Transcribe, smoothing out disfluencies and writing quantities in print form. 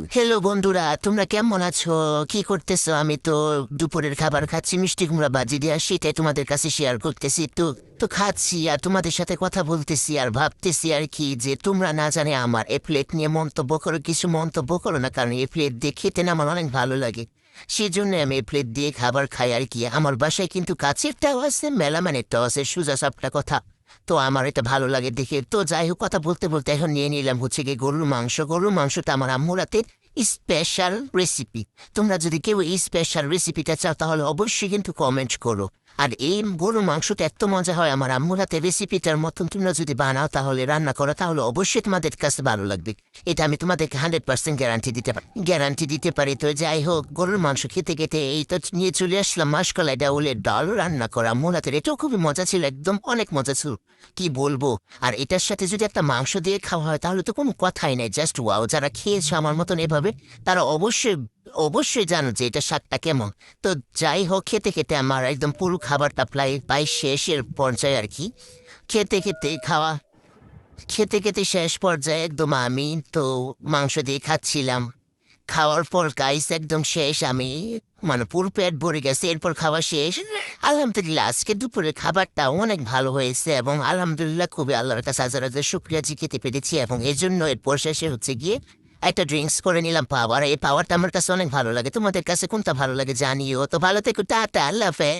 Hello বন্ধুরা, তোমরা কেমন আছো? কি করতেছো? আমি তো দুপুরের খাবার খাচ্ছি, মিষ্টি কুমড়া ভাজি দিয়ে, আর সেটাই তোমাদের কাছে শেয়ার করতেছি। তো খাচ্ছি আর তোমাদের সাথে কথা বলতেছি আর ভাবতেছি আর কি, যে তোমরা না জানে আমার এই প্লেট নিয়ে মন্তব্য করো, কিছু মন্তব্য করো না, কারণ এই প্লেট দিয়ে খেতে না আমার অনেক ভালো লাগে। সেই জন্য আমি এই প্লেট দিয়ে খাবার খাই আর কি। আমার বাসায় কিন্তু কাছেরটাও আছে, মেলামানেরটাও আছে, সোজা সাপটা কথা। তো আমার এটা ভালো লাগে দেখে। তো যাই হোক, কথা বলতে বলতে এখন নিয়ে নিলাম হচ্ছে গিয়ে গরুর মাংস। গরুর মাংসটা আমার আম্মুর হাতের স্পেশাল রেসিপি। তোমরা যদি কেউ এই স্পেশাল রেসিপিটা চাও তাহলে অবশ্যই কিন্তু কমেন্ট করো। আর এই গরুর মাংসটা এত মজা হয় আমার আম্মুর হাতে, রেসিপিটার মতন তোমরা যদি বানাও তাহলে রান্না করো তাহলে অবশ্যই তোমাদের কাছে ভালো লাগবে। এটা আমি তোমাদেরকে 100% গ্যারান্টি দিতে পারি। তো যাই হোক, গরুর মাংস খেতে খেতে এই তো নিয়ে চলে আসলাম মাসকলাই ডাউলের ডাল রান্না করা আম্মুর হাতের। এটাও খুবই মজা ছিল, একদম অনেক মজা ছিল, কি বলবো। আর এটার সাথে যদি একটা মাংস দিয়ে খাওয়া হয় তাহলে তো কোনো কথাই নেই, জাস্ট ওয়াও। যারা খেয়েছে আমার মতন এভাবে তারা অবশ্যই অবশ্যই জানো যে এটা স্বাদটা কেমন। তো যাই হোক, খেতে খেতে আমার একদম পুরো খাবারটা প্রায় শেষের পর্যায়ে আর কি। খেতে খেতে খাওয়া খেতে খেতে শেষ পর্যায়ে একদম আমি তো মাংস দিয়ে খাচ্ছিলাম। খাওয়ার পর গাইস একদম শেষ আমি, মানে পুরো পেট ভরে গেছে। এরপর খাওয়া শেষ। আলহামদুলিল্লাহ আজকে দুপুরের খাবারটা অনেক ভালো হয়েছে এবং আলহামদুলিল্লাহ খুবই আল্লাহর কাছে হাজার হাজার শুক্রিয়া জি খেতে পেরেছি। এবং এই জন্য এরপর শেষে হচ্ছে গিয়ে একটা ড্রিঙ্কস করে নিলাম পাওয়ার। এই পাওয়ারটা আমার কাছে অনেক ভালো লাগে। তোমাদের কাছে কোনটা ভালো লাগে জানিও। তো ভালো থেকো, টাটা, আল্লাহ হাফেজ।